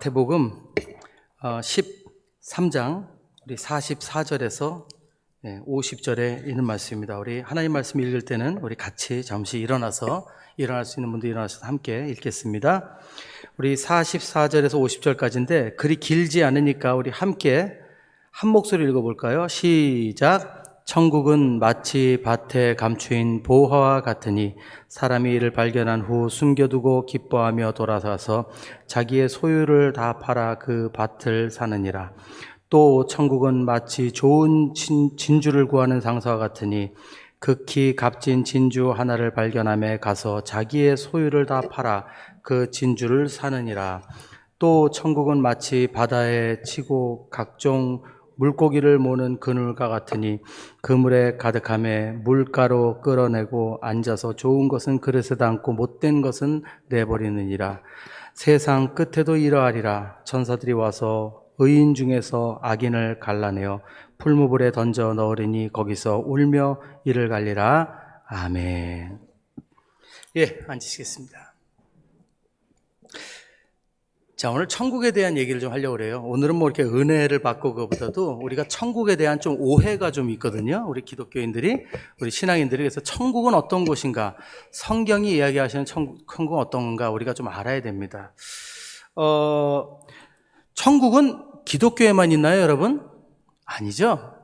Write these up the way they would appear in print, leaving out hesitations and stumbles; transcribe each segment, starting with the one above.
마태복음 13장 우리 44절에서 50절에 있는 말씀입니다. 우리 하나님 말씀 읽을 때는 우리 같이 잠시 일어나서 일어날 수 있는 분들 일어나서 함께 읽겠습니다. 우리 44절에서 50절까지인데 글이 길지 않으니까 우리 함께 한 목소리 읽어볼까요? 시작. 천국은 마치 밭에 감추인 보화와 같으니 사람이 이를 발견한 후 숨겨두고 기뻐하며 돌아서서 자기의 소유를 다 팔아 그 밭을 사느니라. 또 천국은 마치 좋은 진주를 구하는 상사와 같으니 극히 값진 진주 하나를 발견하며 가서 자기의 소유를 다 팔아 그 진주를 사느니라. 또 천국은 마치 바다에 치고 각종 물고기를 모는 그늘과 같으니 그물에 가득함에 물가로 끌어내고 앉아서 좋은 것은 그릇에 담고 못된 것은 내버리느니라. 세상 끝에도 이러하리라. 천사들이 와서 의인 중에서 악인을 갈라내어 풀무불에 던져 넣으리니 거기서 울며 이를 갈리라. 아멘. 앉으시겠습니다. 자, 오늘 천국에 대한 얘기를 좀 하려고 그래요. 오늘은 뭐 이렇게 은혜를 받고 그거보다도 우리가 천국에 대한 좀 오해가 좀 있거든요. 우리 기독교인들이, 우리 신앙인들이. 그래서 천국은 어떤 곳인가, 성경이 이야기하시는 천국은 어떤 건가 우리가 좀 알아야 됩니다. 천국은 기독교에만 있나요, 여러분? 아니죠.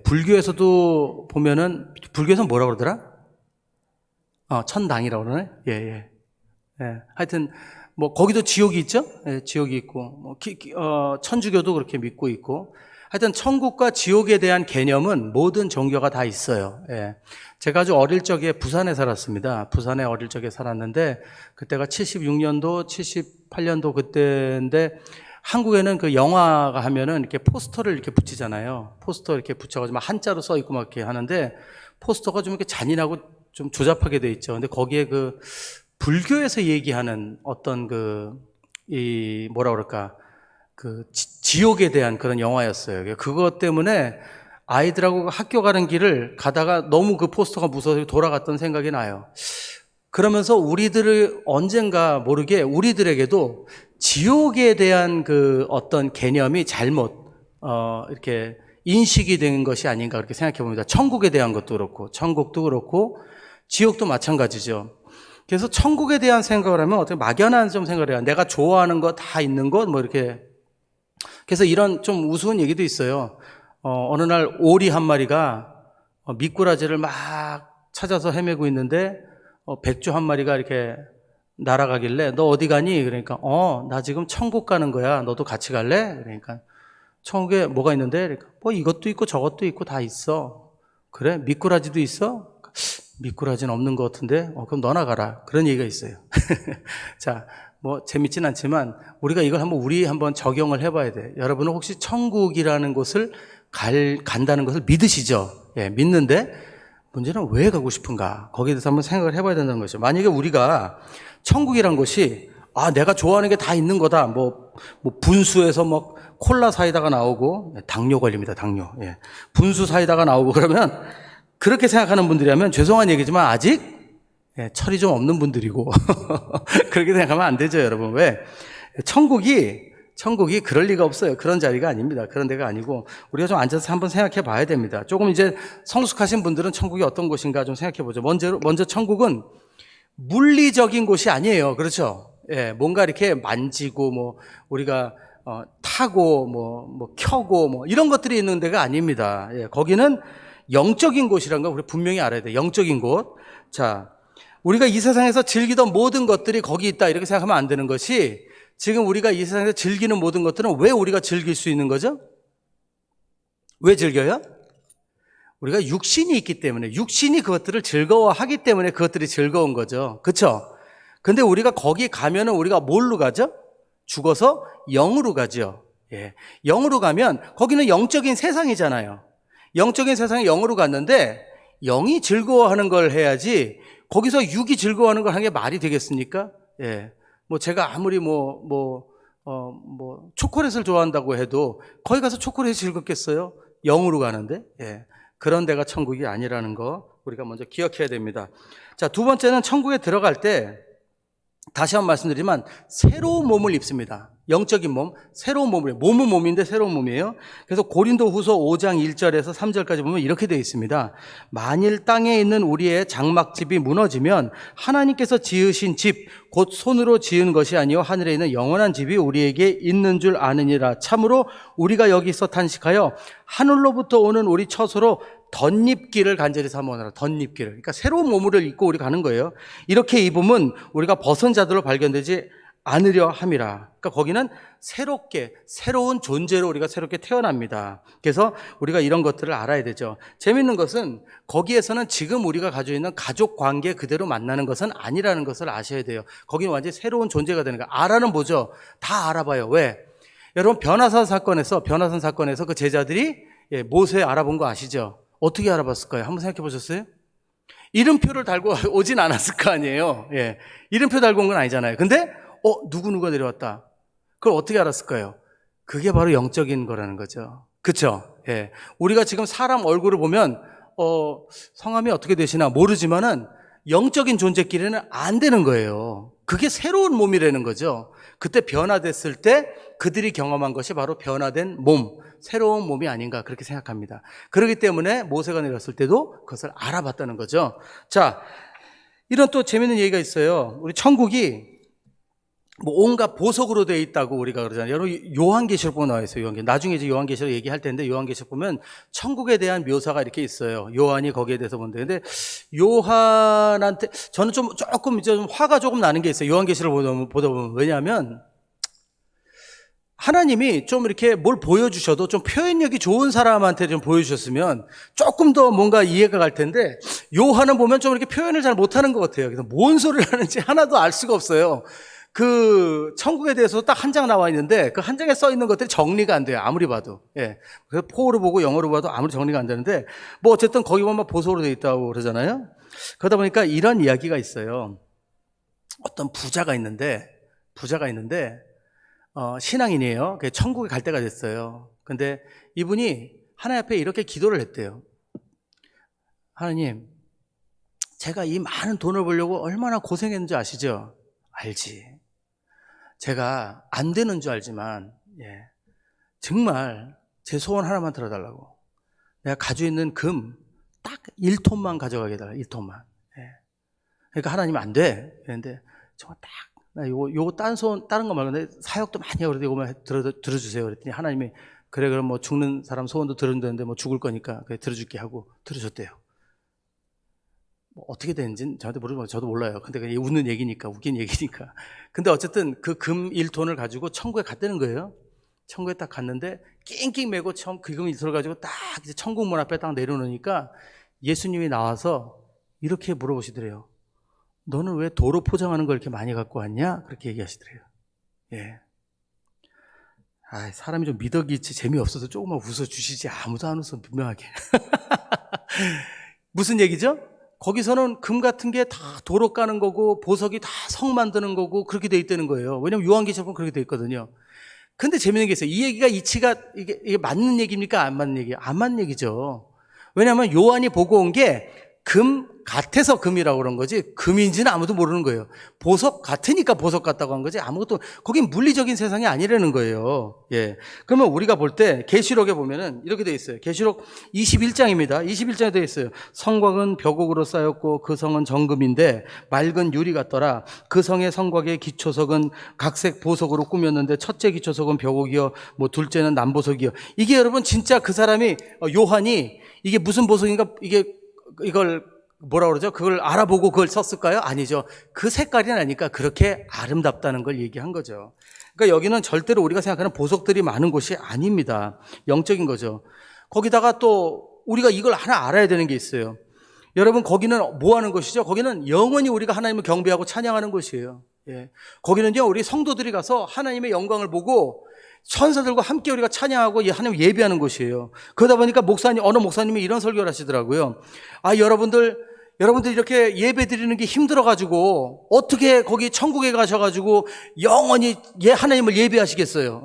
불교에서도 보면은, 불교에서는 뭐라고 그러더라? 천당이라고 그러네? 하여튼, 뭐 거기도 지옥이 있죠? 지옥이 있고, 천주교도 그렇게 믿고 있고, 하여튼 천국과 지옥에 대한 개념은 모든 종교가 다 있어요. 제가 아주 어릴 적에 부산에 살았습니다. 부산에 어릴 적에 살았는데 그때가 76년도, 78년도 그때인데 한국에는 그 영화가 하면은 이렇게 포스터를 이렇게 붙이잖아요. 포스터 이렇게 붙여가지고 막 한자로 써 있고 막 이렇게 하는데 포스터가 좀 이렇게 잔인하고 좀 조잡하게 돼 있죠. 근데 거기에 그 불교에서 얘기하는 어떤 뭐라 그럴까, 지옥에 대한 그런 영화였어요. 그것 때문에 아이들하고 학교 가는 길을 가다가 너무 그 포스터가 무서워서 돌아갔던 생각이 나요. 그러면서 우리들을 언젠가 모르게 우리들에게도 지옥에 대한 그 어떤 개념이 잘못, 이렇게 인식이 된 것이 아닌가 그렇게 생각해 봅니다. 천국에 대한 것도 그렇고, 천국도 그렇고, 지옥도 마찬가지죠. 그래서 천국에 대한 생각을 하면 어떻게 막연한 좀 생각을 해요. 내가 좋아하는 거 다 있는 것, 뭐 이렇게. 그래서 이런 좀 우스운 얘기도 있어요. 어느 날 오리 한 마리가 미꾸라지를 막 찾아서 헤매고 있는데, 백조 한 마리가 이렇게 날아가길래, 너 어디 가니? 그러니까, 나 지금 천국 가는 거야. 너도 같이 갈래? 그러니까, 천국에 뭐가 있는데? 그러니까, 뭐 이것도 있고 저것도 있고 다 있어. 그래? 미꾸라지도 있어? 미꾸라지는 없는 것 같은데, 그럼 너나 가라. 그런 얘기가 있어요. 자, 뭐 재밌진 않지만 우리가 이걸 한번 적용을 해봐야 돼. 여러분은 혹시 천국이라는 곳을 간다는 것을 믿으시죠? 믿는데 문제는 왜 가고 싶은가? 거기에 대해서 한번 생각을 해봐야 된다는 거죠. 만약에 우리가 천국이란 곳이 내가 좋아하는 게 다 있는 거다. 뭐 분수에서 뭐 콜라 사이다가 나오고, 당뇨 걸립니다. 당뇨. 분수 사이다가 나오고 그러면. 그렇게 생각하는 분들이라면 죄송한 얘기지만 아직 철이 좀 없는 분들이고 그렇게 생각하면 안 되죠, 여러분. 왜? 천국이 그럴 리가 없어요. 그런 자리가 아닙니다. 그런 데가 아니고 우리가 좀 앉아서 한번 생각해 봐야 됩니다. 조금 이제 성숙하신 분들은 천국이 어떤 곳인가 좀 생각해 보죠. 먼저 천국은 물리적인 곳이 아니에요. 그렇죠? 뭔가 이렇게 만지고 뭐 우리가 타고 뭐 켜고 뭐 이런 것들이 있는 데가 아닙니다. 거기는 영적인 곳이라는 걸 우리 분명히 알아야 돼요. 영적인 곳. 자, 우리가 이 세상에서 즐기던 모든 것들이 거기 있다 이렇게 생각하면 안 되는 것이, 지금 우리가 이 세상에서 즐기는 모든 것들은 왜 우리가 즐길 수 있는 거죠? 왜 즐겨요? 우리가 육신이 있기 때문에, 육신이 그것들을 즐거워하기 때문에 그것들이 즐거운 거죠. 그렇죠? 근데 우리가 거기 가면은 우리가 뭘로 가죠? 죽어서 영으로 가죠. 영으로 가면 거기는 영적인 세상이잖아요. 영적인 세상에 영으로 갔는데 영이 즐거워하는 걸 해야지 거기서 육이 즐거워하는 걸 하는 게 말이 되겠습니까? 뭐 제가 아무리 초콜릿을 좋아한다고 해도 거기 가서 초콜릿이 즐겁겠어요? 영으로 가는데. 그런 데가 천국이 아니라는 거 우리가 먼저 기억해야 됩니다. 자, 두 번째는 천국에 들어갈 때 다시 한번 말씀드리지만 새로운 몸을 입습니다. 영적인 몸, 새로운 몸이에요. 몸은 몸인데 새로운 몸이에요. 그래서 고린도후서 5장 1절에서 3절까지 보면 이렇게 되어 있습니다. 만일 땅에 있는 우리의 장막집이 무너지면 하나님께서 지으신 집, 곧 손으로 지은 것이 아니요 하늘에 있는 영원한 집이 우리에게 있는 줄 아느니라. 참으로 우리가 여기서 탄식하여 하늘로부터 오는 우리 처소로 덧입기를 간절히 사모하노라. 덧입기를. 그러니까 새로운 몸을 입고 우리 가는 거예요. 이렇게 입으면 우리가 벗은 자들로 발견되지 않으려 함이라. 그러니까 거기는 새롭게, 새로운 존재로 우리가 새롭게 태어납니다. 그래서 우리가 이런 것들을 알아야 되죠. 재밌는 것은 거기에서는 지금 우리가 가지고 있는 가족 관계 그대로 만나는 것은 아니라는 것을 아셔야 돼요. 거기는 완전히 새로운 존재가 되는 거예요. 알아는 뭐죠? 다 알아봐요. 왜? 여러분 변화산 사건에서 그 제자들이 모세 알아본 거 아시죠? 어떻게 알아봤을까요? 한번 생각해 보셨어요? 이름표를 달고 오진 않았을 거 아니에요. 예. 이름표 달고 온 건 아니잖아요. 근데 누구누가 내려왔다. 그걸 어떻게 알았을까요? 그게 바로 영적인 거라는 거죠. 그렇죠? 예. 우리가 지금 사람 얼굴을 보면 성함이 어떻게 되시나 모르지만은 영적인 존재끼리는 안 되는 거예요. 그게 새로운 몸이라는 거죠. 그때 변화됐을 때 그들이 경험한 것이 바로 변화된 몸, 새로운 몸이 아닌가 그렇게 생각합니다. 그렇기 때문에 모세가 내렸을 때도 그것을 알아봤다는 거죠. 자, 이런 또 재밌는 얘기가 있어요. 우리 천국이 뭐 온갖 보석으로 되어 있다고 우리가 그러잖아요. 여러분 요한계시록 보면 나와 있어요. 나중에 이제 요한계시록 얘기할 텐데 요한계시록 보면 천국에 대한 묘사가 이렇게 있어요. 요한이 거기에 대해서 본데, 근데 요한한테 저는 조금 이제 좀 화가 조금 나는 게 있어요. 요한계시록 보다 보면. 왜냐하면 하나님이 좀 이렇게 뭘 보여주셔도 좀 표현력이 좋은 사람한테 좀 보여주셨으면 조금 더 뭔가 이해가 갈 텐데, 요한은 보면 좀 이렇게 표현을 잘 못하는 것 같아요. 그래서 뭔 소리를 하는지 하나도 알 수가 없어요. 그 천국에 대해서 딱 한 장 나와 있는데 그 한 장에 써 있는 것들이 정리가 안 돼요. 아무리 봐도. 예. 그래서 포어로 보고 영어로 봐도 아무리 정리가 안 되는데, 뭐 어쨌든 거기 보면 보석으로 되어 있다고 그러잖아요. 그러다 보니까 이런 이야기가 있어요. 어떤 부자가 있는데 신앙인이에요. 천국에 갈 때가 됐어요. 근데 이분이 하나님 앞에 이렇게 기도를 했대요. 하나님, 제가 이 많은 돈을 벌려고 얼마나 고생했는지 아시죠? 알지. 제가 안 되는 줄 알지만 정말 제 소원 하나만 들어달라고. 내가 가지고 있는 금 딱 1톤만 가져가게 해달라. 1톤만. 그러니까 하나님 안 돼. 그런데 정말 딱 나 요거 다른 거 말고 내 사역도 많이 하고 그러더니 이거만 들어주세요. 그랬더니 하나님이 그래 그럼 뭐 죽는 사람 소원도 들은다는데 뭐 죽을 거니까 그래 들어줄게 하고 들어줬대요. 뭐 어떻게 되는지는 저한테 모르지만 저도 몰라요. 근데 그냥 웃는 얘기니까, 웃긴 얘기니까. 근데 어쨌든 그 금 1톤을 가지고 천국에 갔다는 거예요. 천국에 딱 갔는데 낑낑 매고 그 금을 들어가지고 딱 이제 천국 문 앞에 딱 내려놓으니까 예수님이 나와서 이렇게 물어보시더래요. 너는 왜 도로 포장하는 걸 이렇게 많이 갖고 왔냐? 그렇게 얘기하시더래요. 예. 사람이 좀 미덕이 있지 재미없어서 조금만 웃어주시지. 아무도 안 웃어, 분명하게. 무슨 얘기죠? 거기서는 금 같은 게 다 도로 까는 거고 보석이 다 성 만드는 거고 그렇게 돼 있다는 거예요. 왜냐면 요한계시록은 그렇게 돼 있거든요. 근데 재밌는 게 있어요. 이 얘기가 이치가 이게 맞는 얘기입니까? 안 맞는 얘기예요? 안 맞는 얘기죠. 왜냐하면 요한이 보고 온 게 금 같아서 금이라고 그런 거지 금인지는 아무도 모르는 거예요. 보석 같으니까 보석 같다고 한 거지 아무것도 거긴 물리적인 세상이 아니라는 거예요. 예. 그러면 우리가 볼 때 계시록에 보면은 이렇게 돼 있어요. 계시록 21장입니다. 21장에 돼 있어요. 성곽은 벽옥으로 쌓였고 그 성은 정금인데 맑은 유리 같더라. 그 성의 성곽의 기초석은 각색 보석으로 꾸몄는데 첫째 기초석은 벽옥이요 뭐 둘째는 남보석이요. 이게 여러분 진짜 그 사람이 요한이 이게 무슨 보석인가 이걸 뭐라 그러죠? 그걸 알아보고 그걸 썼을까요? 아니죠. 그 색깔이 나니까 그렇게 아름답다는 걸 얘기한 거죠. 그러니까 여기는 절대로 우리가 생각하는 보석들이 많은 곳이 아닙니다. 영적인 거죠. 거기다가 또 우리가 이걸 하나 알아야 되는 게 있어요. 여러분 거기는 뭐 하는 곳이죠? 거기는 영원히 우리가 하나님을 경배하고 찬양하는 곳이에요. 예. 거기는요 우리 성도들이 가서 하나님의 영광을 보고 천사들과 함께 우리가 찬양하고 하나님 예배하는 곳이에요. 그러다 보니까 어느 목사님이 이런 설교를 하시더라고요. 여러분들 이렇게 예배 드리는 게 힘들어가지고 어떻게 거기 천국에 가셔가지고 영원히 하나님을 예배하시겠어요?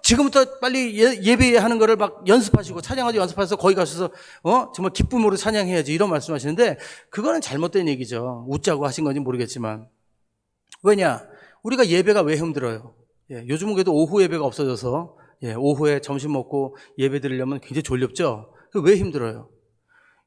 지금부터 빨리 예배하는 거를 막 연습하시고 찬양하고 연습해서 거기 가셔서 정말 기쁨으로 찬양해야지 이런 말씀하시는데 그거는 잘못된 얘기죠. 웃자고 하신 건지 모르겠지만 왜냐? 우리가 예배가 왜 힘들어요? 요즘은 그래도 오후 예배가 없어져서 오후에 점심 먹고 예배 드리려면 굉장히 졸렵죠. 왜 힘들어요?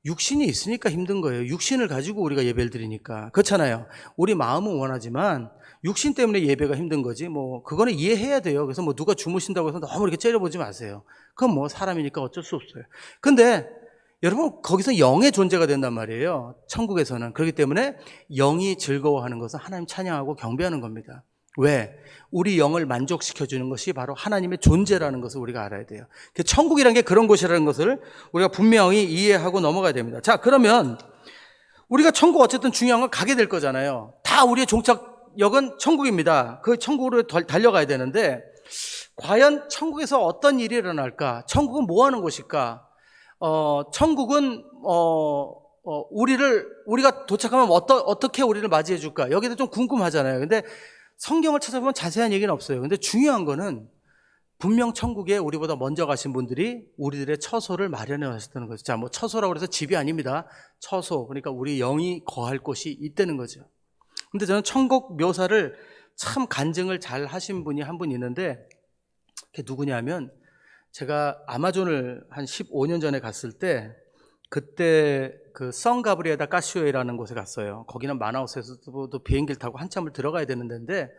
육신이 있으니까 힘든 거예요. 육신을 가지고 우리가 예배를 드리니까. 그렇잖아요. 우리 마음은 원하지만 육신 때문에 예배가 힘든 거지. 뭐 그거는 이해해야 돼요. 그래서 뭐 누가 주무신다고 해서 너무 이렇게 째려보지 마세요. 그건 뭐 사람이니까 어쩔 수 없어요. 근데 여러분, 거기서 영의 존재가 된단 말이에요. 천국에서는. 그렇기 때문에 영이 즐거워하는 것은 하나님 찬양하고 경배하는 겁니다. 왜? 우리 영을 만족시켜주는 것이 바로 하나님의 존재라는 것을 우리가 알아야 돼요. 천국이라는 게 그런 곳이라는 것을 우리가 분명히 이해하고 넘어가야 됩니다. 자, 그러면 우리가 천국 어쨌든 중요한 건 가게 될 거잖아요. 다 우리의 종착역은 천국입니다. 그 천국으로 달려가야 되는데 과연 천국에서 어떤 일이 일어날까? 천국은 뭐 하는 곳일까? 천국은 우리가 도착하면 어떻게 우리를 맞이해 줄까? 여기도 좀 궁금하잖아요. 근데 성경을 찾아보면 자세한 얘기는 없어요. 근데 중요한 거는 분명 천국에 우리보다 먼저 가신 분들이 우리들의 처소를 마련해 하셨다는 거죠. 자, 뭐 처소라고 해서 집이 아닙니다. 처소. 그러니까 우리 영이 거할 곳이 있다는 거죠. 근데 저는 천국 묘사를 참 간증을 잘 하신 분이 한 분 있는데 그게 누구냐면 제가 아마존을 한 15년 전에 갔을 때 그때 그 성가브리에다 까시오에라는 곳에 갔어요. 거기는 마나우스에서도 비행기를 타고 한참을 들어가야 되는 데인데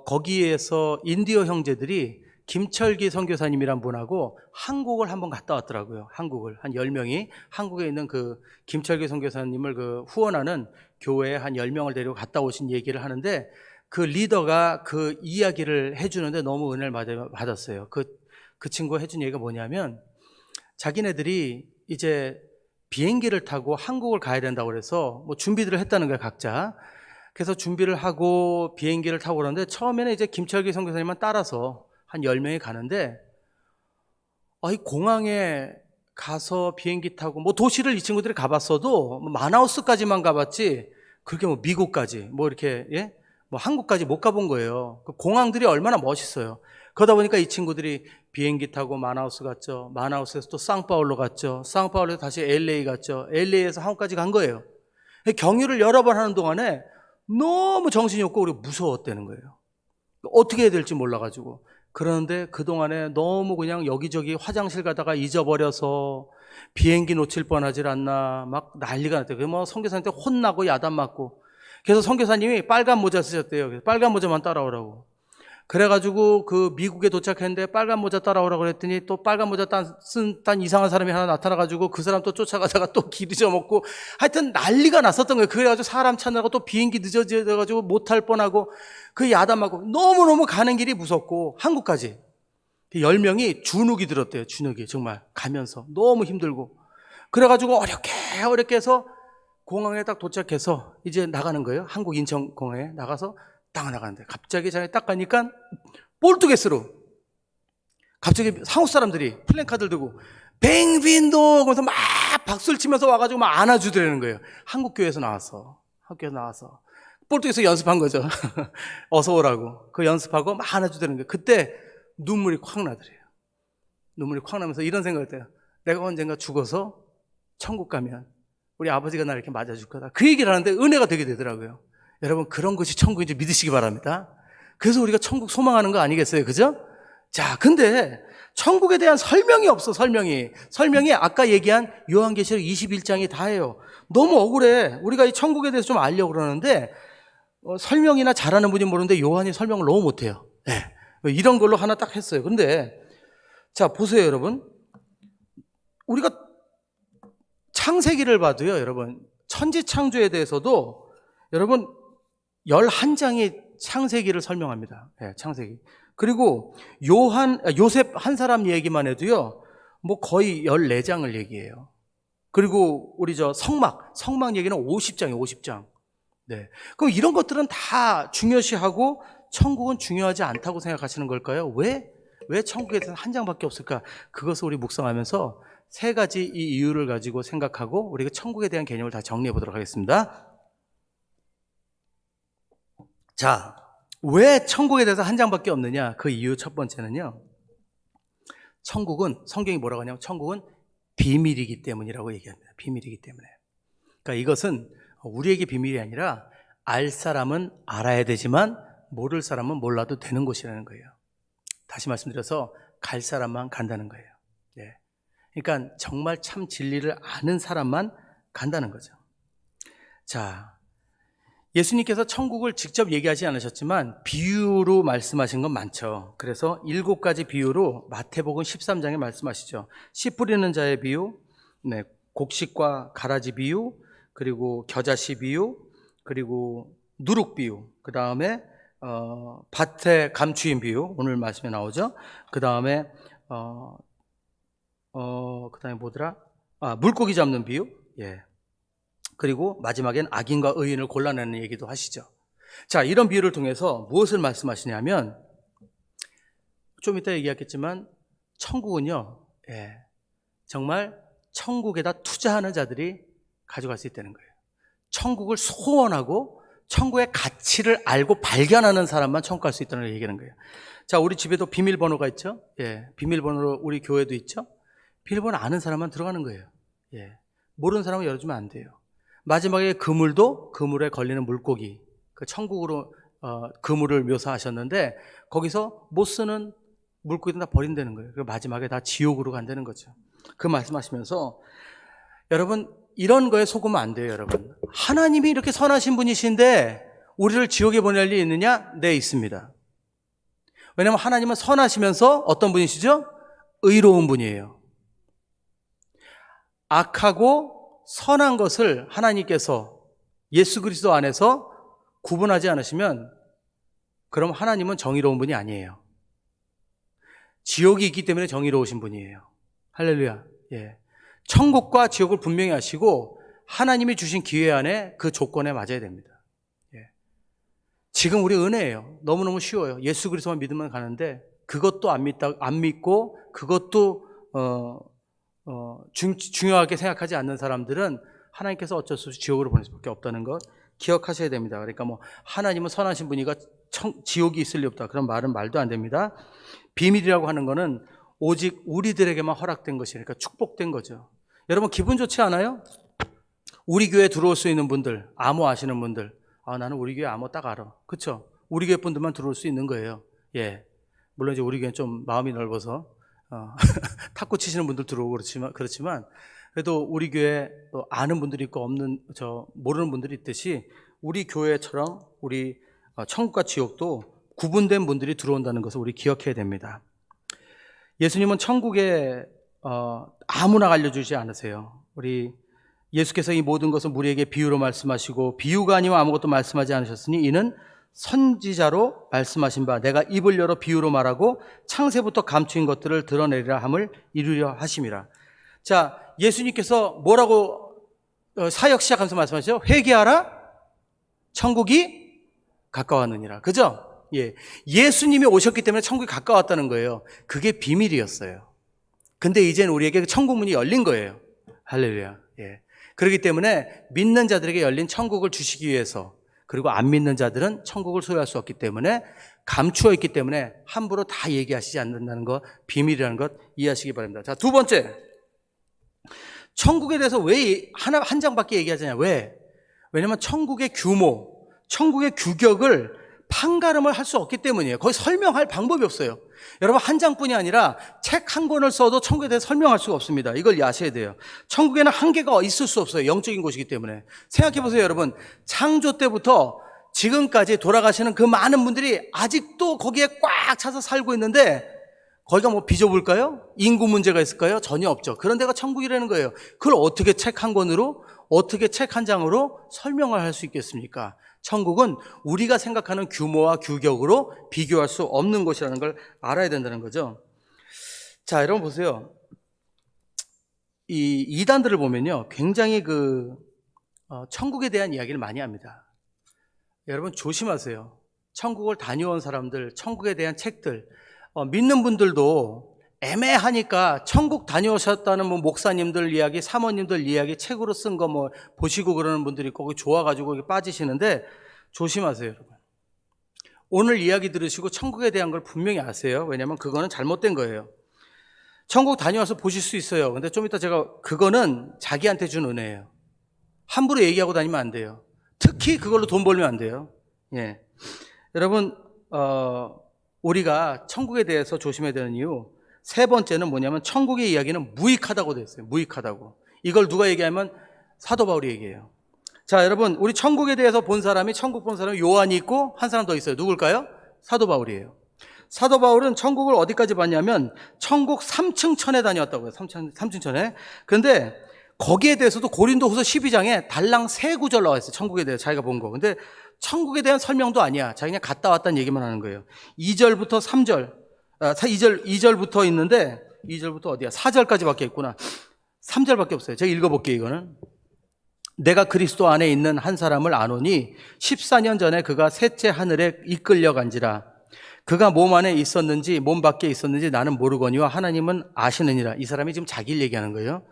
거기에서 인디어 형제들이 김철기 선교사님이란 분하고 한국을 한번 갔다 왔더라고요. 한국을 한 10명이 한국에 있는 그 김철기 선교사님을 그 후원하는 교회에 한 10명을 데리고 갔다 오신 얘기를 하는데 그 리더가 그 이야기를 해주는데 너무 은혜를 받았어요. 그 친구가 해준 얘기가 뭐냐면 자기네들이 이제 비행기를 타고 한국을 가야 된다고 그래서 뭐 준비들을 했다는 거예요, 각자. 그래서 준비를 하고 비행기를 타고 그러는데 처음에는 이제 김철기 선교사님만 따라서 한 10명이 가는데 이 공항에 가서 비행기 타고 뭐 도시를 이 친구들이 가봤어도 뭐 마나우스까지만 가봤지 그렇게 뭐 미국까지 뭐 이렇게 뭐 한국까지 못 가본 거예요. 그 공항들이 얼마나 멋있어요. 그러다 보니까 이 친구들이 비행기 타고 마나우스 갔죠. 마나우스에서 또 상파울로 갔죠. 상파울에서 다시 LA 갔죠. LA에서 한국까지 간 거예요. 경유를 여러 번 하는 동안에 너무 정신이 없고 우리가 무서웠다는 거예요. 어떻게 해야 될지 몰라가지고. 그런데 그동안에 너무 그냥 여기저기 화장실 가다가 잊어버려서 비행기 놓칠 뻔하질 않나 막 난리가 났대요. 뭐 선교사님한테 혼나고 야단 맞고. 그래서 선교사님이 빨간 모자 쓰셨대요. 그래서 빨간 모자만 따라오라고. 그래가지고 그 미국에 도착했는데 빨간 모자 따라오라고 그랬더니 또 빨간 모자 쓴 이상한 사람이 하나 나타나가지고 그 사람 또 쫓아가다가 또 길 잊어먹고 하여튼 난리가 났었던 거예요. 그래가지고 사람 찾느라고 또 비행기 늦어져가지고 못할 뻔하고 그 야단맞고 너무너무 가는 길이 무섭고 한국까지 10명이 주눅이 들었대요. 주눅이 정말 가면서 너무 힘들고 그래가지고 어렵게 해서 공항에 딱 도착해서 이제 나가는 거예요. 한국 인천공항에 나가서 딱 나가는데 갑자기 자기 딱 가니까 볼뚜게스로 갑자기 한국 사람들이 플랜카드를 들고 뱅빈도 그러면서 막 박수를 치면서 와가지고 막 안아주더라는 거예요. 한국 교회에서 나와서 볼뚜게스 연습한 거죠. 어서 오라고 그 연습하고 막 안아주더라는 거예요. 그때 눈물이 콱 나더래요. 눈물이 콱 나면서 이런 생각을 했대요. 내가 언젠가 죽어서 천국 가면 우리 아버지가 나를 이렇게 맞아줄 거다. 그 얘기를 하는데 은혜가 되게 되더라고요. 여러분 그런 것이 천국인지 믿으시기 바랍니다. 그래서 우리가 천국 소망하는 거 아니겠어요? 그죠? 자, 근데 천국에 대한 설명이 없어. 설명이 아까 얘기한 요한계시록 21장이 다예요. 너무 억울해. 우리가 이 천국에 대해서 좀 알려고 그러는데 설명이나 잘하는 분이 모르는데 요한이 설명을 너무 못해요. 이런 걸로 하나 딱 했어요. 근데 자 보세요 여러분. 우리가 창세기를 봐도요 여러분 천지창조에 대해서도 여러분 11장이 창세기를 설명합니다. 창세기. 그리고 요셉 한 사람 얘기만 해도요, 뭐 거의 14장을 얘기해요. 그리고 우리 성막 얘기는 50장이에요, 50장. 네. 그럼 이런 것들은 다 중요시하고 천국은 중요하지 않다고 생각하시는 걸까요? 왜 천국에 대해서 한 장밖에 없을까? 그것을 우리 묵상하면서 세 가지 이 이유를 가지고 생각하고 우리가 천국에 대한 개념을 다 정리해 보도록 하겠습니다. 자, 왜 천국에 대해서 한 장밖에 없느냐? 그 이유 첫 번째는요. 천국은 성경이 뭐라고 하냐면 천국은 비밀이기 때문이라고 얘기합니다. 비밀이기 때문에. 그러니까 이것은 우리에게 비밀이 아니라 알 사람은 알아야 되지만 모를 사람은 몰라도 되는 곳이라는 거예요. 다시 말씀드려서 갈 사람만 간다는 거예요. 예. 그러니까 정말 참 진리를 아는 사람만 간다는 거죠. 자, 예수님께서 천국을 직접 얘기하지 않으셨지만 비유로 말씀하신 건 많죠. 그래서 7가지 비유로 마태복음 13장에 말씀하시죠. 씨 뿌리는 자의 비유, 곡식과 가라지 비유, 그리고 겨자씨 비유, 그리고 누룩 비유, 그 다음에 밭에 감추인 비유, 오늘 말씀에 나오죠. 그 다음에 뭐더라? 물고기 잡는 비유. 예. 그리고 마지막엔 악인과 의인을 골라내는 얘기도 하시죠. 자, 이런 비유를 통해서 무엇을 말씀하시냐면, 좀 이따 얘기하겠지만 천국은요, 예, 정말 천국에다 투자하는 자들이 가져갈 수 있다는 거예요. 천국을 소원하고 천국의 가치를 알고 발견하는 사람만 천국 갈 수 있다는 걸 얘기하는 거예요. 자, 우리 집에도 비밀번호가 있죠. 예, 비밀번호로 우리 교회도 있죠. 비밀번호 아는 사람만 들어가는 거예요. 예, 모르는 사람은 열어주면 안 돼요. 마지막에 그물도 그물에 걸리는 물고기, 그 천국으로 그물을 묘사하셨는데 거기서 못 쓰는 물고기는 다 버린다는 거예요. 그리고 마지막에 다 지옥으로 간다는 거죠. 그 말씀하시면서 여러분 이런 거에 속으면 안 돼요. 여러분, 하나님이 이렇게 선하신 분이신데 우리를 지옥에 보낼 일이 있느냐? 네, 있습니다. 왜냐하면 하나님은 선하시면서 어떤 분이시죠? 의로운 분이에요. 악하고 선한 것을 하나님께서 예수 그리스도 안에서 구분하지 않으시면 그럼 하나님은 정의로운 분이 아니에요. 지옥이 있기 때문에 정의로우신 분이에요. 할렐루야. 예. 천국과 지옥을 분명히 하시고 하나님이 주신 기회 안에 그 조건에 맞아야 됩니다. 예. 지금 우리 은혜예요. 너무너무 쉬워요. 예수 그리스도만 믿으면 가는데 그것도 안 믿고 그것도 중요하게 생각하지 않는 사람들은 하나님께서 어쩔 수 없이 지옥으로 보낼 수밖에 없다는 것 기억하셔야 됩니다. 그러니까 하나님은 선하신 분이가 지옥이 있을 리 없다, 그런 말은 말도 안 됩니다. 비밀이라고 하는 거는 오직 우리들에게만 허락된 것이니까 축복된 거죠. 여러분 기분 좋지 않아요? 우리 교회에 들어올 수 있는 분들, 암호 아시는 분들, 나는 우리 교회 암호 딱 알아. 그렇죠? 우리 교회 분들만 들어올 수 있는 거예요. 예. 물론 이제 우리 교회는 좀 마음이 넓어서 탁구 치시는 분들 들어오고 그렇지만 그래도 우리 교회 또 아는 분들이 있고 모르는 분들이 있듯이 우리 교회처럼 우리 천국과 지옥도 구분된 분들이 들어온다는 것을 우리 기억해야 됩니다. 예수님은 천국에 아무나 알려주지 않으세요. 우리 예수께서 이 모든 것을 우리에게 비유로 말씀하시고 비유가 아니면 아무것도 말씀하지 않으셨으니 이는 선지자로 말씀하신 바 내가 입을 열어 비유로 말하고 창세부터 감추인 것들을 드러내리라 함을 이루려 하심이라. 자, 예수님께서 뭐라고 사역 시작하면서 말씀하시죠? 회개하라, 천국이 가까웠느니라. 그죠? 예. 예수님이 오셨기 때문에 천국이 가까웠다는 거예요. 그게 비밀이었어요. 근데 이제는 우리에게 천국 문이 열린 거예요. 할렐루야. 예. 그렇기 때문에 믿는 자들에게 열린 천국을 주시기 위해서, 그리고 안 믿는 자들은 천국을 소유할 수 없기 때문에 감추어 있기 때문에 함부로 다 얘기하시지 않는다는 것, 비밀이라는 것 이해하시기 바랍니다. 자, 두 번째, 천국에 대해서 왜 한 장밖에 얘기하지 않냐? 왜냐면 천국의 규모, 천국의 규격을 판가름을 할 수 없기 때문이에요. 거의 설명할 방법이 없어요. 여러분, 한 장뿐이 아니라 책 한 권을 써도 천국에 대해서 설명할 수가 없습니다. 이걸 아셔야 돼요. 천국에는 한계가 있을 수 없어요. 영적인 곳이기 때문에. 생각해 보세요, 여러분. 창조 때부터 지금까지 돌아가시는 그 많은 분들이 아직도 거기에 꽉 차서 살고 있는데 거기가 비좁을까요? 인구 문제가 있을까요? 전혀 없죠. 그런 데가 천국이라는 거예요. 그걸 어떻게 책 한 권으로, 어떻게 책 한 장으로 설명을 할 수 있겠습니까? 천국은 우리가 생각하는 규모와 규격으로 비교할 수 없는 곳이라는 걸 알아야 된다는 거죠. 자, 여러분 보세요. 이 이단들을 보면요, 굉장히 천국에 대한 이야기를 많이 합니다. 여러분 조심하세요. 천국을 다녀온 사람들, 천국에 대한 책들, 믿는 분들도 애매하니까 천국 다녀오셨다는 목사님들 이야기, 사모님들 이야기 책으로 쓴 거 보시고 그러는 분들이 있고 거기 좋아가지고 빠지시는데 조심하세요, 여러분. 오늘 이야기 들으시고 천국에 대한 걸 분명히 아세요. 왜냐하면 그거는 잘못된 거예요. 천국 다녀와서 보실 수 있어요. 근데 좀 이따 제가 그거는 자기한테 준 은혜예요. 함부로 얘기하고 다니면 안 돼요. 특히 그걸로 돈 벌면 안 돼요. 예. 여러분, 우리가 천국에 대해서 조심해야 되는 이유, 세 번째는 뭐냐면 천국의 이야기는 무익하다고 되어 있어요. 무익하다고. 이걸 누가 얘기하면 사도 바울이 얘기해요. 자, 여러분, 우리 천국에 대해서 본 사람이, 천국 본 사람이 요한이 있고 한 사람 더 있어요. 누굴까요? 사도 바울이에요. 사도 바울은 천국을 어디까지 봤냐면 천국 3층 천에 다녔다고요. 3층 천에. 그런데 거기에 대해서도 고린도후서 12장에 달랑 3구절 나와 있어요. 천국에 대해서 자기가 본 거. 근데 천국에 대한 설명도 아니야. 자기 그냥 갔다 왔다는 얘기만 하는 거예요. 2절부터 3절, 2절부터 있는데 2절부터 어디야? 4절까지밖에 있구나. 3절밖에 없어요. 제가 읽어볼게요. 이거는. 내가 그리스도 안에 있는 한 사람을 아노니 14년 전에 그가 셋째 하늘에 이끌려간지라. 그가 몸 안에 있었는지 몸 밖에 있었는지 나는 모르거니와 하나님은 아시느니라. 이 사람이 지금 자기를 얘기하는 거예요.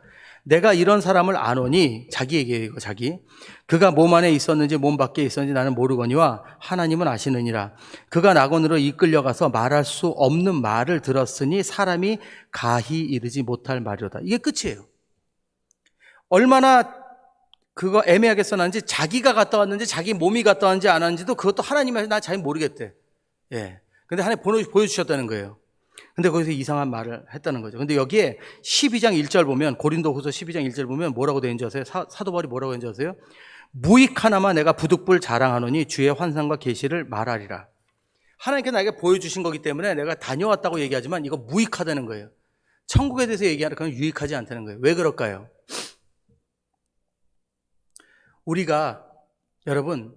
내가 이런 사람을 아노니, 자기 얘기예요. 이거 자기. 그가 몸 안에 있었는지 몸 밖에 있었는지 나는 모르거니와 하나님은 아시느니라. 그가 낙원으로 이끌려가서 말할 수 없는 말을 들었으니 사람이 가히 이르지 못할 말이로다. 이게 끝이에요. 얼마나 그거 애매하게 써놨는지, 자기가 갔다 왔는지 자기 몸이 갔다 왔는지 안 왔는지도 그것도 하나님이 나 잘 모르겠대. 예. 근데 하나님 보여주셨다는 거예요. 근데 거기서 이상한 말을 했다는 거죠. 근데 여기에 12장 1절 보면, 고린도후서 12장 1절 보면 뭐라고 되어 있는지 아세요? 사도 바울이 뭐라고 했는지 아세요? 무익하나마 내가 부득불 자랑하노니 주의 환상과 계시를 말하리라. 하나님께서 나에게 보여주신 거기 때문에 내가 다녀왔다고 얘기하지만 이거 무익하다는 거예요. 천국에 대해서 얘기하는 건 유익하지 않다는 거예요. 왜 그럴까요? 우리가, 여러분,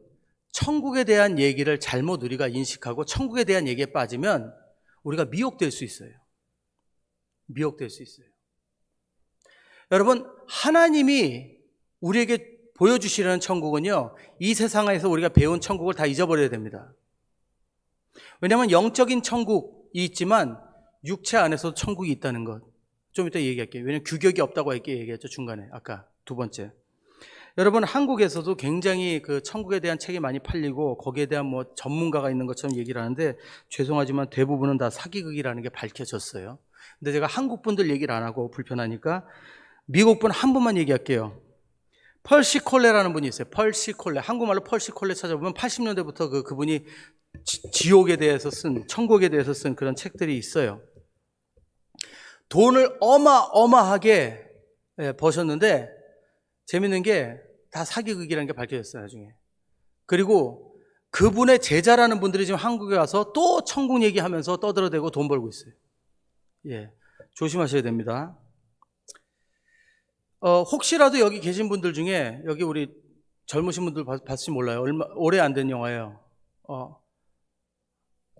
천국에 대한 얘기를 잘못 우리가 인식하고 천국에 대한 얘기에 빠지면 우리가 미혹될 수 있어요. 미혹될 수 있어요. 여러분, 하나님이 우리에게 보여주시려는 천국은요, 이 세상에서 우리가 배운 천국을 다 잊어버려야 됩니다. 왜냐하면 영적인 천국이 있지만 육체 안에서도 천국이 있다는 것. 좀 이따 얘기할게요. 왜냐하면 규격이 없다고 얘기했죠, 중간에. 아까 두 번째. 여러분, 한국에서도 굉장히 그 천국에 대한 책이 많이 팔리고 거기에 대한 뭐 전문가가 있는 것처럼 얘기를 하는데, 죄송하지만 대부분은 다 사기극이라는 게 밝혀졌어요. 근데 제가 한국 분들 얘기를 안 하고 불편하니까 미국 분 한 분만 얘기할게요. 펄시 콜레라는 분이 있어요. 펄시 콜레. 한국말로 펄시 콜레 찾아보면 80년대부터 그분이 지옥에 대해서 쓴, 천국에 대해서 쓴 그런 책들이 있어요. 돈을 어마어마하게 버셨는데 재밌는 게 다 사기극이라는 게 밝혀졌어요, 나중에. 그리고 그분의 제자라는 분들이 지금 한국에 와서 또 천국 얘기하면서 떠들어대고 돈 벌고 있어요. 예, 조심하셔야 됩니다. 혹시라도 여기 계신 분들 중에, 여기 우리 젊으신 분들 봤을지 몰라요. 오래 안 된 영화예요.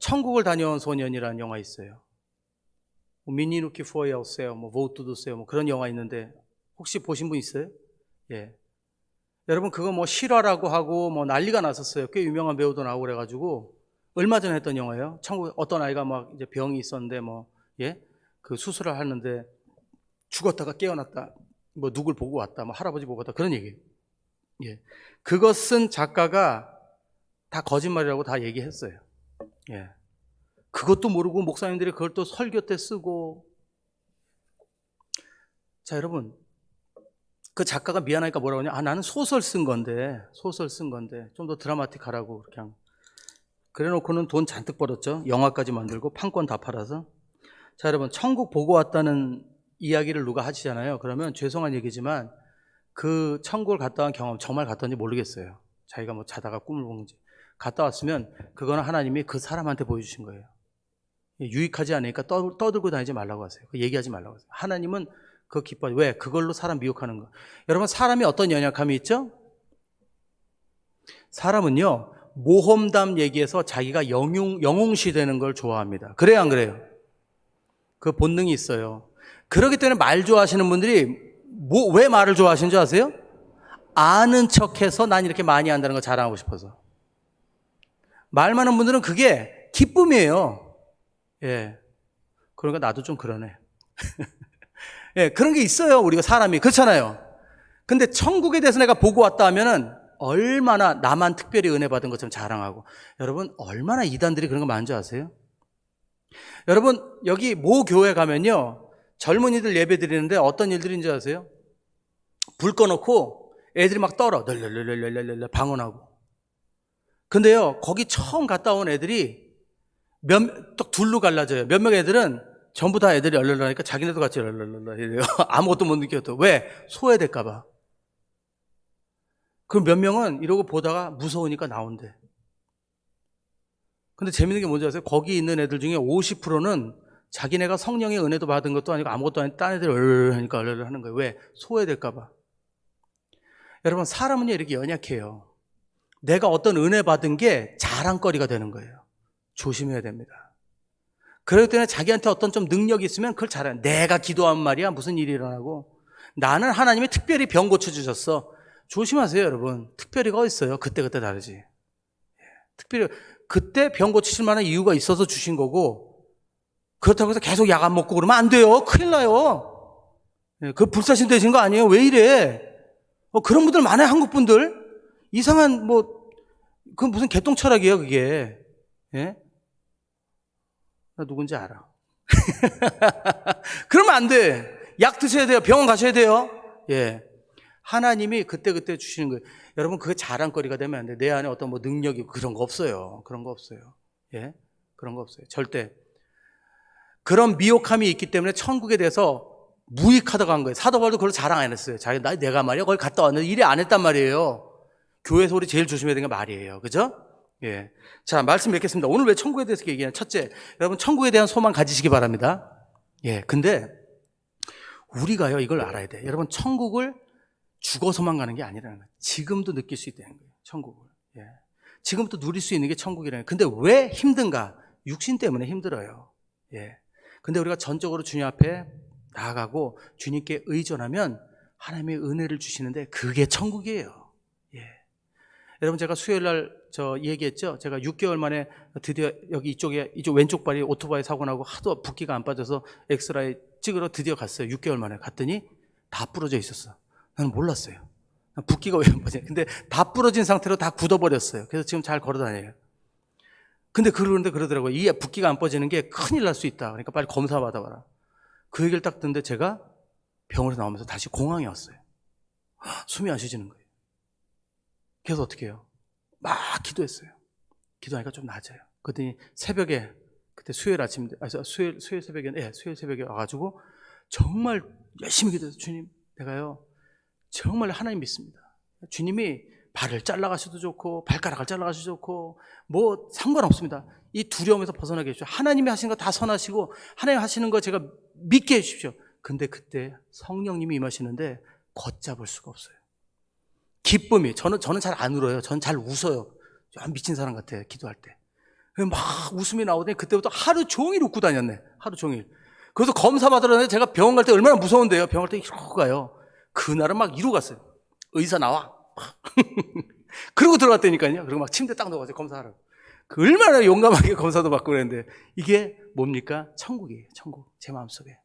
천국을 다녀온 소년이라는 영화 있어요. Menino que foi ao céu, 뭐 Volto do céu, 뭐 그런 영화 있는데 혹시 보신 분 있어요? 예. 여러분, 그거 뭐 실화라고 하고 뭐 난리가 났었어요. 꽤 유명한 배우도 나오고 그래가지고. 얼마 전에 했던 영화예요. 천국, 어떤 아이가 막 이제 병이 있었는데 그 수술을 하는데 죽었다가 깨어났다. 뭐 누굴 보고 왔다. 뭐 할아버지 보고 왔다. 그런 얘기예요. 예. 그거 쓴 작가가 다 거짓말이라고 다 얘기했어요. 예. 그것도 모르고 목사님들이 그걸 또 설교 때 쓰고. 자, 여러분. 그 작가가 미안하니까 뭐라고 하냐? 나는 소설 쓴 건데 좀 더 드라마틱하라고 그냥. 그래 놓고는 돈 잔뜩 벌었죠. 영화까지 만들고 판권 다 팔아서. 자, 여러분, 천국 보고 왔다는 이야기를 누가 하시잖아요. 그러면 죄송한 얘기지만 그 천국을 갔다 온 경험, 정말 갔다 온지 모르겠어요. 자기가 뭐 자다가 꿈을 본 건지. 갔다 왔으면 그거는 하나님이 그 사람한테 보여주신 거예요. 유익하지 않으니까 떠들고 다니지 말라고 하세요. 얘기하지 말라고 하세요. 하나님은 그거 기뻐요. 왜? 그걸로 사람 미혹하는 거. 여러분, 사람이 어떤 연약함이 있죠? 사람은요, 모험담 얘기에서 자기가 영웅시 되는 걸 좋아합니다. 그래요, 안 그래요? 그 본능이 있어요. 그렇기 때문에 말 좋아하시는 분들이 왜 말을 좋아하시는 줄 아세요? 아는 척해서 난 이렇게 많이 한다는 걸 자랑하고 싶어서. 말 많은 분들은 그게 기쁨이에요. 예. 그러니까 나도 좀 그러네. 예, 그런 게 있어요. 우리가 사람이. 그렇잖아요. 근데 천국에 대해서 내가 보고 왔다 하면은 얼마나 나만 특별히 은혜 받은 것처럼 자랑하고. 여러분, 얼마나 이단들이 그런 거 많은 줄 아세요? 여러분, 여기 모 교회 가면요, 젊은이들 예배 드리는데 어떤 일들인지 아세요? 불 꺼놓고 애들이 막 떨어. 널널널널널널 방언하고. 근데요, 거기 처음 갔다 온 애들이 또 둘로 갈라져요. 몇 명 애들은 전부 다 애들이 얼얼하니까 자기네도 같이 얼얼얼 이래요. 아무것도 못 느껴도. 왜? 소외될까봐. 그럼 몇 명은 이러고 보다가 무서우니까 나온대. 근데 재밌는 게 뭔지 아세요? 거기 있는 애들 중에 50%는 자기네가 성령의 은혜도 받은 것도 아니고 아무것도 아닌 딴 애들 얼얼하니까 얼얼 하는 거예요. 왜? 소외될까봐. 여러분, 사람은요, 이렇게 연약해요. 내가 어떤 은혜 받은 게 자랑거리가 되는 거예요. 조심해야 됩니다. 그렇기 때문에 자기한테 어떤 좀 능력이 있으면 그걸 잘해. 내가 기도한 말이야. 무슨 일이 일어나고. 나는 하나님이 특별히 병 고쳐주셨어. 조심하세요, 여러분. 특별히가 어딨어요? 그때그때 다르지. 특별히, 그때 병 고치실 만한 이유가 있어서 주신 거고, 그렇다고 해서 계속 약 안 먹고 그러면 안 돼요. 큰일 나요. 그 불사신 되신 거 아니에요? 왜 이래? 그런 분들 많아요, 한국 분들. 이상한, 그 무슨 개똥철학이에요, 그게. 예? 나 누군지 알아. 그러면 안 돼. 약 드셔야 돼요. 병원 가셔야 돼요. 예. 하나님이 그때그때 주시는 거예요. 여러분, 그게 자랑거리가 되면 안 돼. 내 안에 어떤 능력이 그런 거 없어요. 그런 거 없어요. 예. 그런 거 없어요. 절대. 그런 미혹함이 있기 때문에 천국에 대해서 무익하다고 한 거예요. 사도 바울도 그걸 자랑 안 했어요. 내가 말이야, 거기 갔다 왔는데 일이 안 했단 말이에요. 교회에서 우리 제일 조심해야 되는 게 말이에요. 그죠? 예. 자, 말씀 맺겠습니다. 오늘 왜 천국에 대해서 얘기하냐. 첫째, 여러분, 천국에 대한 소망 가지시기 바랍니다. 예. 근데, 우리가요, 이걸 알아야 돼. 여러분, 천국을 죽어서만 가는 게 아니라는 거예요. 지금도 느낄 수 있다는 거예요. 천국을. 예. 지금부터 누릴 수 있는 게 천국이라는 거예요. 근데 왜 힘든가? 육신 때문에 힘들어요. 예. 근데 우리가 전적으로 주님 앞에 나아가고 주님께 의존하면 하나님의 은혜를 주시는데 그게 천국이에요. 예. 여러분, 제가 수요일 날 얘기했죠? 제가 6개월 만에 드디어 여기 이쪽 왼쪽 발이 오토바이 사고 나고 하도 붓기가 안 빠져서 엑스라이 찍으러 드디어 갔어요. 6개월 만에 갔더니 다 부러져 있었어. 나는 몰랐어요. 붓기가 왜 안 빠져? 근데 다 부러진 상태로 다 굳어버렸어요. 그래서 지금 잘 걸어 다녀요. 근데 그러더라고요. 이 붓기가 안 빠지는 게 큰일 날 수 있다. 그러니까 빨리 검사 받아봐라. 그 얘기를 딱 듣는데 제가 병원에서 나오면서 다시 공항에 왔어요. 숨이 안 쉬지는 거예요. 그래서 어떻게 해요? 막 기도했어요. 기도하니까 좀 나아져요. 그랬더니 새벽에, 그때 수요일 새벽에 와가지고 정말 열심히 기도해서 주님, 내가요, 정말 하나님 믿습니다. 주님이 발을 잘라가셔도 좋고 발가락을 잘라가셔도 좋고 상관없습니다. 이 두려움에서 벗어나게 해주십시오. 하나님이 하시는 거 다 선하시고 하나님 하시는 거 제가 믿게 해주십시오. 근데 그때 성령님이 임하시는데 걷잡을 수가 없어요. 기쁨이, 저는 잘 안 울어요. 저는 잘 웃어요. 미친 사람 같아요, 기도할 때. 막 웃음이 나오더니 그때부터 하루 종일 웃고 다녔네. 하루 종일. 그래서 검사 받으러 갔는데 제가 병원 갈 때 얼마나 무서운데요. 병원 갈 때 이러고 가요. 그날은 막 이러고 갔어요. 의사 나와. 그러고 들어갔다니까요. 그리고 막 침대 딱 넣어가지고 검사하라고. 얼마나 용감하게 검사도 받고 그랬는데 이게 뭡니까? 천국이에요. 천국. 제 마음속에.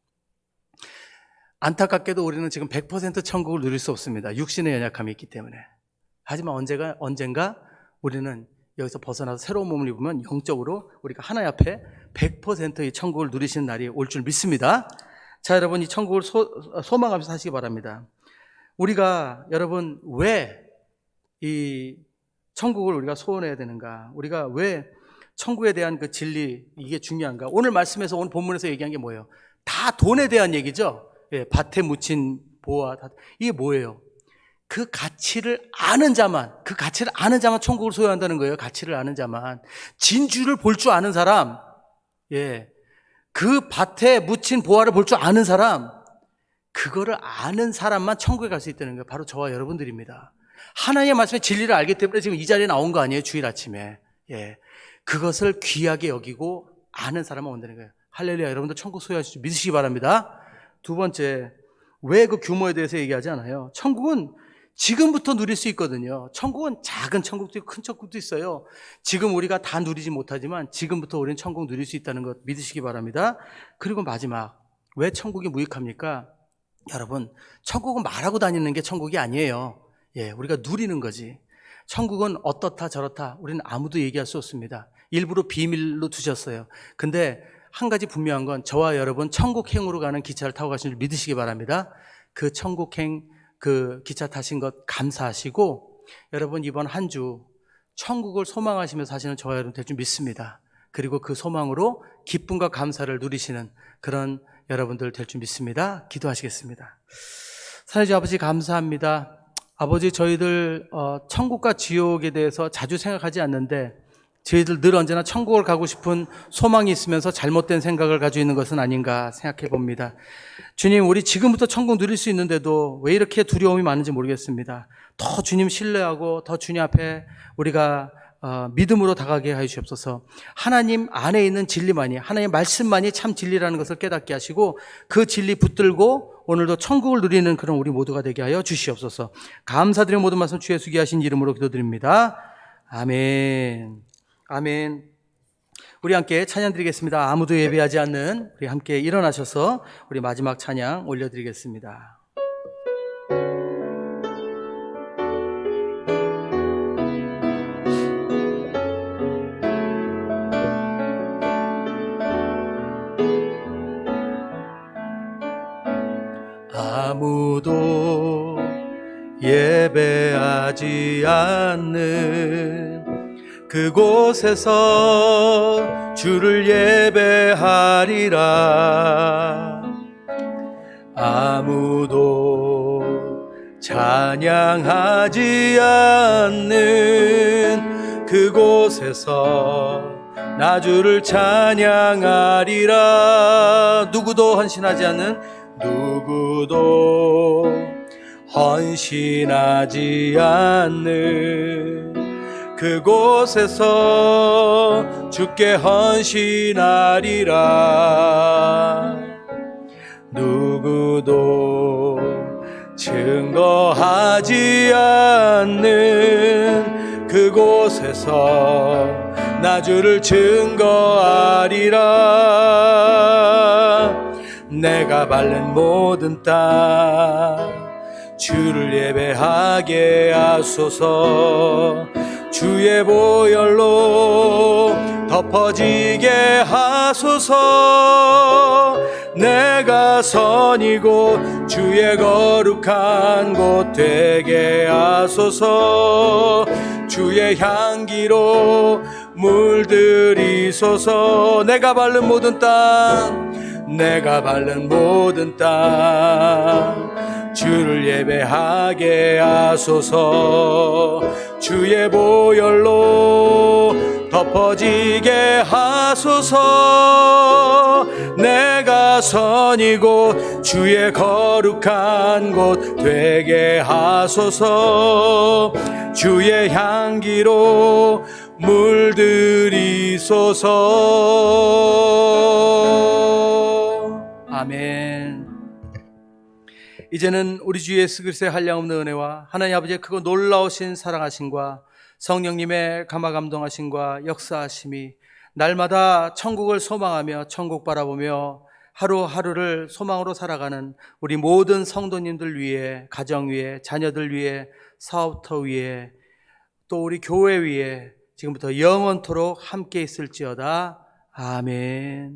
안타깝게도 우리는 지금 100% 천국을 누릴 수 없습니다. 육신의 연약함이 있기 때문에. 하지만 언젠가 우리는 여기서 벗어나서 새로운 몸을 입으면 영적으로 우리가 하나님 앞에 100%의 천국을 누리시는 날이 올 줄 믿습니다. 자, 여러분, 이 천국을 소망하면서 사시기 바랍니다. 우리가, 여러분, 왜 이 천국을 우리가 소원해야 되는가? 우리가 왜 천국에 대한 그 진리, 이게 중요한가? 오늘 말씀에서, 오늘 본문에서 얘기한 게 뭐예요? 다 돈에 대한 얘기죠? 예, 밭에 묻힌 보화, 이게 뭐예요? 그 가치를 아는 자만 천국을 소유한다는 거예요. 가치를 아는 자만. 진주를 볼 줄 아는 사람, 예, 그 밭에 묻힌 보화를 볼 줄 아는 사람, 그거를 아는 사람만 천국에 갈 수 있다는 거예요. 바로 저와 여러분들입니다. 하나님의 말씀의 진리를 알기 때문에 지금 이 자리에 나온 거 아니에요? 주일 아침에. 예, 그것을 귀하게 여기고 아는 사람만 온다는 거예요. 할렐루야. 여러분들 천국 소유하실 줄 믿으시기 바랍니다. 두 번째, 왜 그 규모에 대해서 얘기하지 않아요? 천국은 지금부터 누릴 수 있거든요. 천국은 작은 천국도 있고 큰 천국도 있어요. 지금 우리가 다 누리지 못하지만 지금부터 우리는 천국 누릴 수 있다는 것 믿으시기 바랍니다. 그리고 마지막, 왜 천국이 무익합니까? 여러분, 천국은 말하고 다니는 게 천국이 아니에요. 예, 우리가 누리는 거지. 천국은 어떻다 저렇다 우리는 아무도 얘기할 수 없습니다. 일부러 비밀로 두셨어요. 근데 한 가지 분명한 건 저와 여러분 천국행으로 가는 기차를 타고 가신 줄 믿으시기 바랍니다. 그 천국행 그 기차 타신 것 감사하시고 여러분 이번 한 주 천국을 소망하시면서 사시는 저와 여러분 될 줄 믿습니다. 그리고 그 소망으로 기쁨과 감사를 누리시는 그런 여러분들 될 줄 믿습니다. 기도하시겠습니다. 사랑하는 아버지, 감사합니다. 아버지, 저희들 천국과 지옥에 대해서 자주 생각하지 않는데 저희들 늘 언제나 천국을 가고 싶은 소망이 있으면서 잘못된 생각을 가지고 있는 것은 아닌가 생각해 봅니다. 주님, 우리 지금부터 천국 누릴 수 있는데도 왜 이렇게 두려움이 많은지 모르겠습니다. 더 주님 신뢰하고 더 주님 앞에 우리가 믿음으로 다가가게 하여 주옵소서. 하나님 안에 있는 진리만이, 하나님의 말씀만이 참 진리라는 것을 깨닫게 하시고 그 진리 붙들고 오늘도 천국을 누리는 그런 우리 모두가 되게 하여 주시옵소서. 감사드리는 모든 말씀 주 예수 귀하신 이름으로 기도드립니다. 아멘. 아멘. 우리 함께 찬양 드리겠습니다. 아무도 예배하지 않는 우리 함께 일어나셔서 우리 마지막 찬양 올려드리겠습니다. 아무도 예배하지 않는 그곳에서 주를 예배하리라. 아무도 찬양하지 않는 그곳에서 나 주를 찬양하리라. 누구도 헌신하지 않는, 누구도 헌신하지 않는 그곳에서 주께 헌신하리라. 누구도 증거하지 않는 그곳에서 나 주를 증거하리라. 내가 밟는 모든 땅 주를 예배하게 하소서. 주의 보혈로 덮어지게 하소서. 내가 선이고 주의 거룩한 곳 되게 하소서. 주의 향기로 물들이소서. 내가 밟는 모든 땅, 내가 밟는 모든 땅 주를 예배하게 하소서. 주의 보혈로 덮어지게 하소서. 내가 선이고 주의 거룩한 곳 되게 하소서. 주의 향기로 물들이소서. 아멘. 이제는 우리 주 예수 그리스도의 한량없는 은혜와 하나님 아버지의 크고 놀라우신 사랑하심과 성령님의 감화감동하심과 역사하심이 날마다 천국을 소망하며 천국 바라보며 하루하루를 소망으로 살아가는 우리 모든 성도님들 위해, 가정 위에, 자녀들 위에, 사업터 위에, 또 우리 교회 위에 지금부터 영원토록 함께 있을지어다. 아멘.